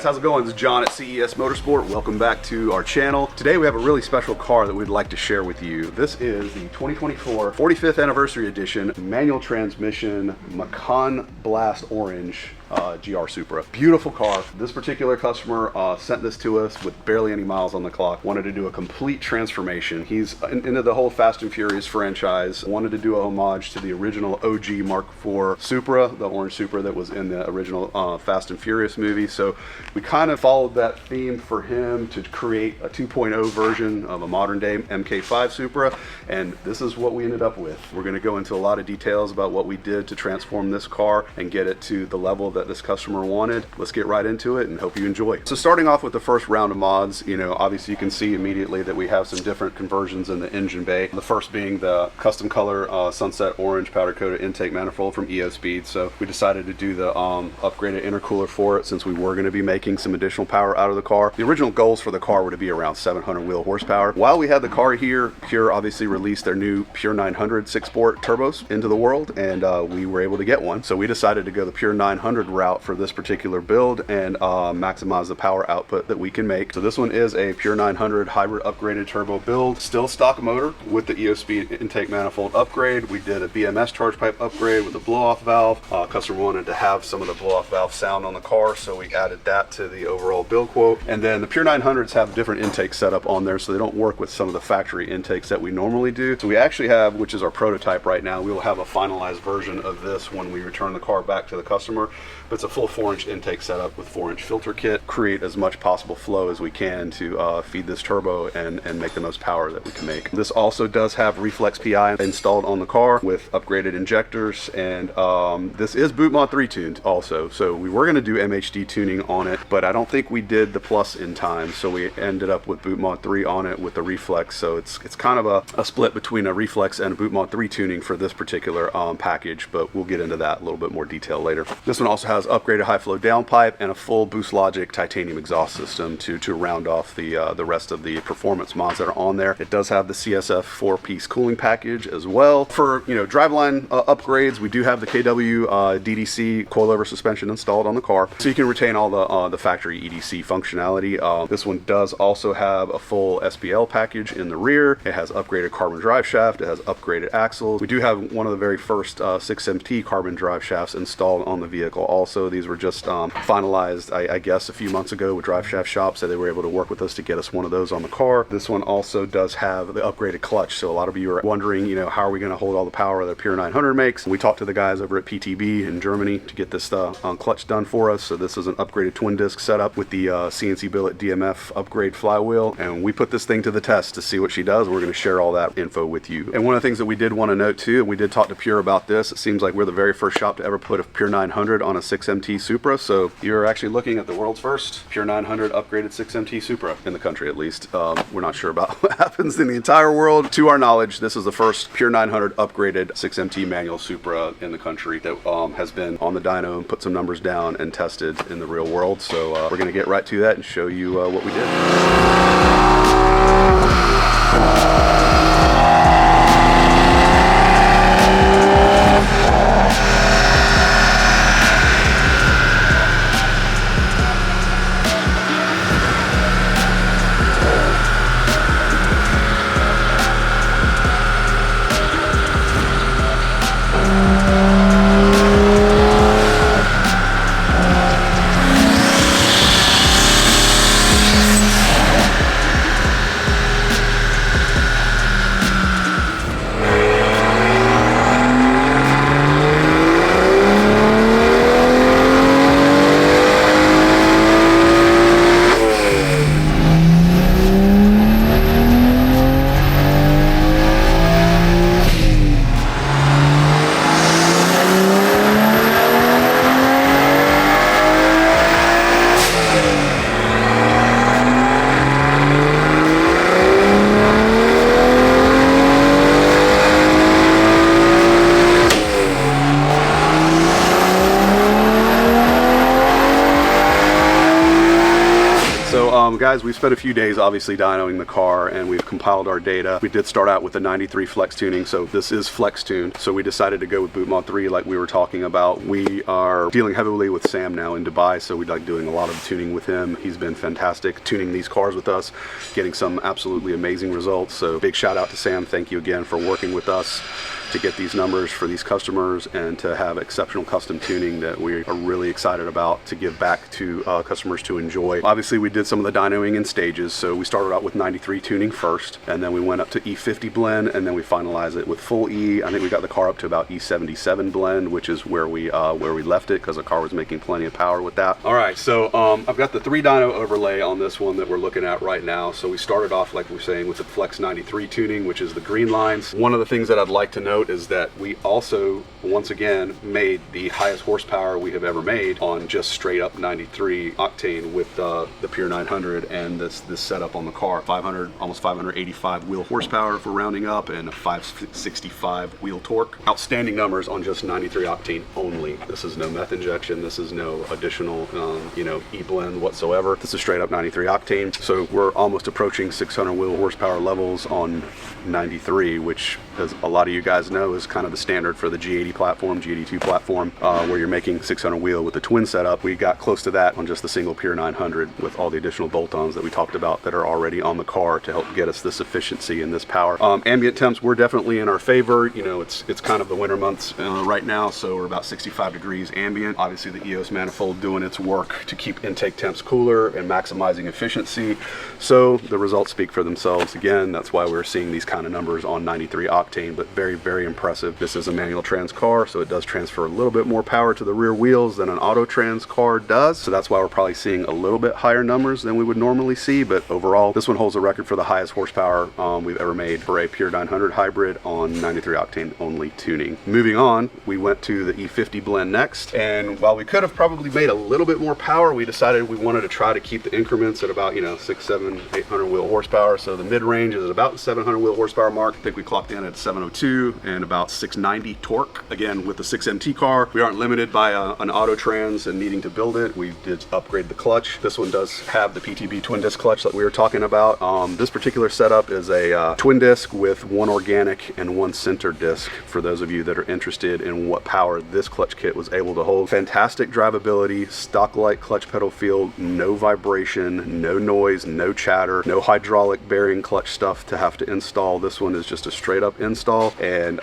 how's it going? This is John at CES Motorsport. Welcome back to our channel. Today we have a really special car that we'd like to share with you. This is the 2024 45th Anniversary Edition manual transmission Macan Blast Orange GR Supra. Beautiful car. This particular customer sent this to us with barely any miles on the clock. Wanted to do a complete transformation. He's into the whole Fast and Furious franchise. Wanted to do a homage to the original OG Mark IV Supra, the orange Supra that was in the original Fast and Furious movie. So we kind of followed that theme for him to create a 2.0 version of a modern day MK5 Supra, and this is what we ended up with. We're going to go into a lot of details about what we did to transform this car and get it to the level that this customer wanted. Let's get right into it and hope you enjoy. So starting off with the first round of mods, obviously you can see immediately that we have some different conversions in the engine bay. The first being the custom color sunset orange powder coated intake manifold from EOSpeed. So we decided to do the upgraded intercooler for it since we were going to be making some additional power out of the car. The original goals for the car were to be around 700 wheel horsepower. While we had the car here, Pure obviously released their new Pure 900 6-port turbos into the world, and we were able to get one. So we decided to go the Pure 900 route for this particular build and maximize the power output that we can make. So this one is a Pure 900 hybrid upgraded turbo build, still stock motor with the EOSpeed intake manifold upgrade. We did a BMS charge pipe upgrade with a blow-off valve. Customer wanted to have some of the blow-off valve sound on the car, so we added that to the overall build quote. And then the Pure 900s have different intake setup on there, so they don't work with some of the factory intakes that we normally do. So we actually have, which is our prototype right now, we will have a finalized version of this when we return the car back to the customer. But it's a full 4-inch intake setup with 4-inch filter kit. Create as much possible flow as we can to feed this turbo and make the most power that we can make. This also does have Reflex PI installed on the car with upgraded injectors, and this is boot mod 3 tuned also. So we were going to do MHD tuning on it, but I don't think we did the plus in time, so we ended up with boot mod 3 on it with the Reflex. So it's kind of a split between a Reflex and a boot mod 3 tuning for this particular package, but we'll get into that a little bit more detail later. This one also has upgraded high flow downpipe and a full Boost Logic titanium exhaust system to round off the rest of the performance mods that are on there. It does have the CSF 4-piece cooling package as well. For driveline upgrades, we do have the KW DDC coilover suspension installed on the car, so you can retain all the factory EDC functionality. This one does also have a full SPL package in the rear. It has upgraded carbon drive shaft. It has upgraded axles. We do have one of the very first 6MT carbon drive shafts installed on the vehicle also. These were just finalized, I guess, a few months ago with Drive Shaft Shop, so they were able to work with us to get us one of those on the car. This one also does have the upgraded clutch, so a lot of you are wondering, how are we going to hold all the power that Pure 900 makes? And we talked to the guys over at PTB in Germany to get this clutch done for us. So this is an upgraded twin disc setup with the CNC billet DMF upgrade flywheel, and we put this thing to the test to see what she does. We're going to share all that info with you. And one of the things that we did want to note too, and we did talk to Pure about this, it seems like we're the very first shop to ever put a Pure 900 on a 6MT Supra, so you're actually looking at the world's first Pure 900 upgraded 6MT Supra in the country, at least. We're not sure about what happens in the entire world. To our knowledge, this is the first Pure 900 upgraded 6MT manual Supra in the country that has been on the dyno and put some numbers down and tested in the real world. So we're going to get right to that and show you what we did. guys, we spent a few days obviously dynoing the car, and we've compiled our data. We did start out with the 93 flex tuning, so this is flex tuned. So we decided to go with boot mod 3 like we were talking about. We are dealing heavily with Sam now in Dubai, so we like doing a lot of tuning with him. He's been fantastic tuning these cars with us, getting some absolutely amazing results. So big shout out to Sam. Thank you again for working with us to get these numbers for these customers and to have exceptional custom tuning that we are really excited about to give back to customers to enjoy. Obviously, we did some of the dynoing in stages, so we started out with 93 tuning first, and then we went up to E50 blend, and then we finalized it with full E. I think we got the car up to about E77 blend, which is where we left it because the car was making plenty of power with that. All right, so I've got the 3 dyno overlay on this one that we're looking at right now. So we started off, like we're saying, with the Flex 93 tuning, which is the green lines. One of the things that I'd like to note is that we also, once again, made the highest horsepower we have ever made on just straight up 93 octane with the Pure 900 and this setup on the car. 500, almost 585 wheel horsepower if we're rounding up, and a 565 wheel torque. Outstanding numbers on just 93 octane only. This is no meth injection. This is no additional, e-blend whatsoever. This is straight up 93 octane. So we're almost approaching 600 wheel horsepower levels on 93, which, as a lot of you guys know, is kind of the standard for the G80 platform, G82 platform, where you're making 600 wheel with the twin setup. We got close to that on just the single Pure 900 with all the additional bolt-ons that we talked about that are already on the car to help get us this efficiency and this power. Ambient temps were definitely in our favor. You know, it's kind of the winter months right now, so we're about 65 degrees ambient. Obviously, the EOS manifold doing its work to keep intake temps cooler and maximizing efficiency. So the results speak for themselves. Again, that's why we're seeing these kind of numbers on 93 octane, but very, very impressive. This is a manual trans car, so it does transfer a little bit more power to the rear wheels than an auto trans car does. So that's why we're probably seeing a little bit higher numbers than we would normally see. But overall, this one holds a record for the highest horsepower we've ever made for a Pure 900 hybrid on 93 octane only tuning. Moving on, we went to the E50 blend next, and while we could have probably made a little bit more power, we decided we wanted to try to keep the increments at about 6, 7, 800 wheel horsepower. So the mid-range is at about the 700 wheel horsepower mark. I think we clocked in at 702 and about 690 torque. Again, with the 6MT car, we aren't limited by an auto trans and needing to build it. We did upgrade the clutch. This one does have the PTB twin disc clutch that we were talking about. This particular setup is a twin disc with 1 organic and 1 center disc, for those of you that are interested in what power this clutch kit was able to hold. Fantastic drivability, stock-like clutch pedal feel, no vibration, no noise, no chatter, no hydraulic bearing clutch stuff to have to install. This one is just a straight up install and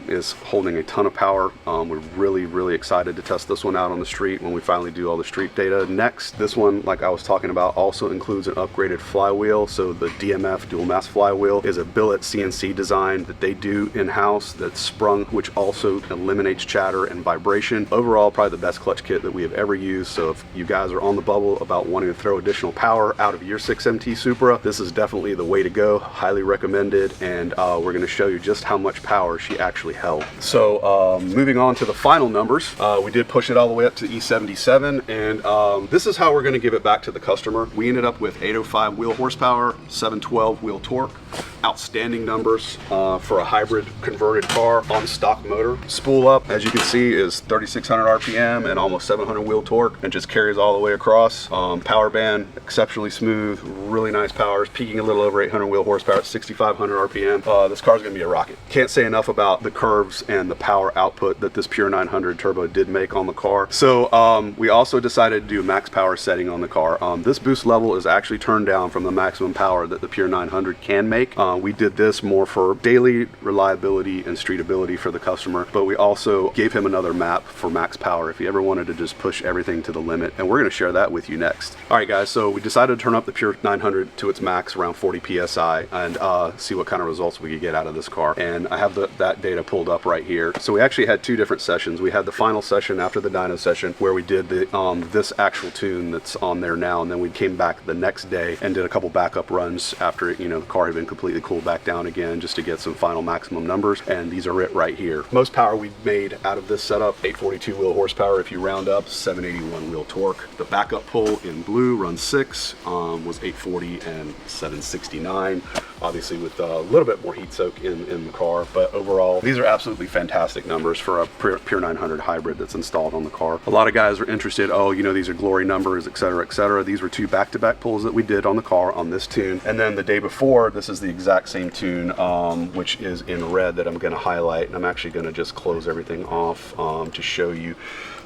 is holding a ton of power. We're really, really excited to test this one out on the street when we finally do all the street data next. This one, like I was talking about, also includes an upgraded flywheel. So the DMF dual mass flywheel is a billet CNC design that they do in-house that's sprung, which also eliminates chatter and vibration. Overall, probably the best clutch kit that we have ever used. So if you guys are on the bubble about wanting to throw additional power out of your 6MT Supra, this is definitely the way to go. Highly recommended, and we're going to show you just how much power she actually held. So moving on to the final numbers, we did push it all the way up to E77, and this is how we're going to give it back to the customer. We ended up with 805 wheel horsepower, 712 wheel torque. Outstanding numbers for a hybrid converted car on stock motor. Spool up, as you can see, is 3,600 RPM and almost 700 wheel torque, and just carries all the way across. Power band, exceptionally smooth, really nice powers, peaking a little over 800 wheel horsepower at 6,500 RPM. This car's gonna be a rocket. Can't say enough about the curves and the power output that this Pure 900 turbo did make on the car. So we also decided to do a max power setting on the car. This boost level is actually turned down from the maximum power that the Pure 900 can make. We did this more for daily reliability and streetability for the customer, but we also gave him another map for max power if he ever wanted to just push everything to the limit, and we're going to share that with you next. All right, guys, so we decided to turn up the Pure 900 to its max around 40 PSI and see what kind of results we could get out of this car. And I have that data pulled up right here. So we actually had 2 different sessions. We had the final session after the dyno session where we did the this actual tune that's on there now, and then we came back the next day and did a couple backup runs after the car had been completely cooled back down again, just to get some final maximum numbers, and these are it right here. Most power we made out of this setup, 842 wheel horsepower if you round up, 781 wheel torque. The backup pull in blue, run 6, was 840 and 769. obviously with a little bit more heat soak in the car. But overall, these are absolutely fantastic numbers for a pure 900 hybrid that's installed on the car. A lot of guys are interested, oh, you know, these are glory numbers, etc., etc. These were 2 back-to-back pulls that we did on the car on this tune. And then the day before, this is the exact same tune, which is in red, that I'm going to highlight. And I'm actually going to just close everything off to show you.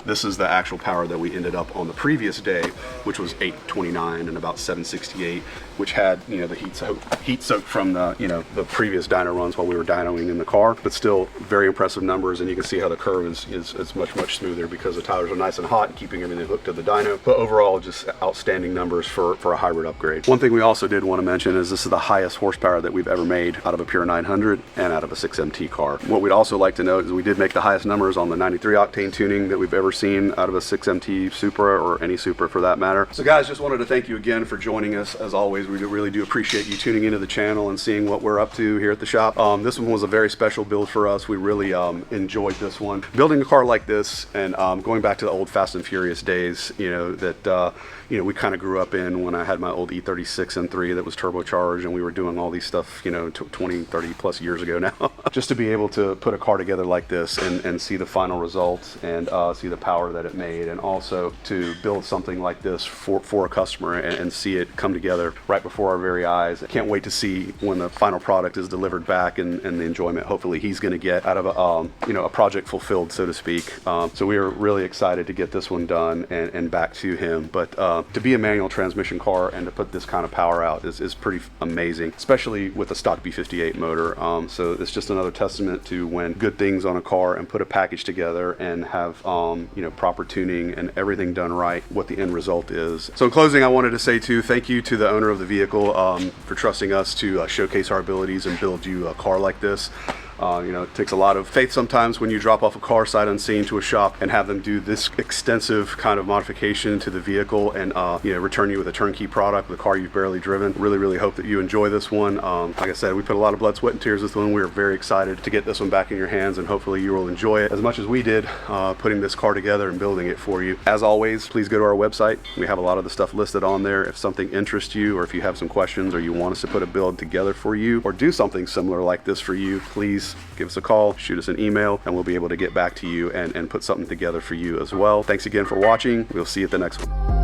This is the actual power that we ended up on the previous day, which was 829 and about 768, which had, you know, the heat soak from the, you know, the previous dyno runs while we were dynoing in the car. But still very impressive numbers, and you can see how the curve is much smoother because the tires are nice and hot and keeping everything hooked to the dyno. But overall, just outstanding numbers for a hybrid upgrade. One thing we also did want to mention is this is the highest horsepower that we've ever made out of a pure 900 and out of a 6MT car. What we'd also like to note is we did make the highest numbers on the 93 octane tuning that we've ever seen out of a 6MT Supra, or any Supra for that matter. So guys, just wanted to thank you again for joining us. As always, we really do appreciate you tuning into the channel and seeing what we're up to here at the shop. This one was a very special build for us. We really enjoyed this one. Building a car like this, and going back to the old Fast and Furious days, you know, that you know, we kind of grew up in when I had my old E36 N3 that was turbocharged, and we were doing all these stuff, you know, 20, 30 plus years ago now. Just to be able to put a car together like this and see the final results and see the power that it made, and also to build something like this for a customer and see it come together right before our very eyes. I can't wait to see when the final product is delivered back, and the enjoyment hopefully he's going to get out of a, you know, a project fulfilled, so to speak. So we are really excited to get this one done and back to him. But to be a manual transmission car and to put this kind of power out is pretty amazing, especially with a stock B58 motor. So it's just another testament to when good things on a car and put a package together and have you know, proper tuning and everything done right, what the end result is. So in closing, I wanted to say too, thank you to the owner of the vehicle for trusting us to showcase our abilities and build you a car like this. You know, it takes a lot of faith sometimes when you drop off a car sight unseen to a shop and have them do this extensive kind of modification to the vehicle and you know, return you with a turnkey product, the car you've barely driven. Really hope that you enjoy this one. Like I said, we put a lot of blood, sweat, and tears this one. We are very excited to get this one back in your hands, and hopefully you will enjoy it as much as we did putting this car together and building it for you. As always, please go to our website. We have a lot of the stuff listed on there. If something interests you, or if you have some questions, or you want us to put a build together for you, or do something similar like this for you, please give us a call, shoot us an email, and we'll be able to get back to you and put something together for you as well. Thanks again for watching. We'll see you at the next one.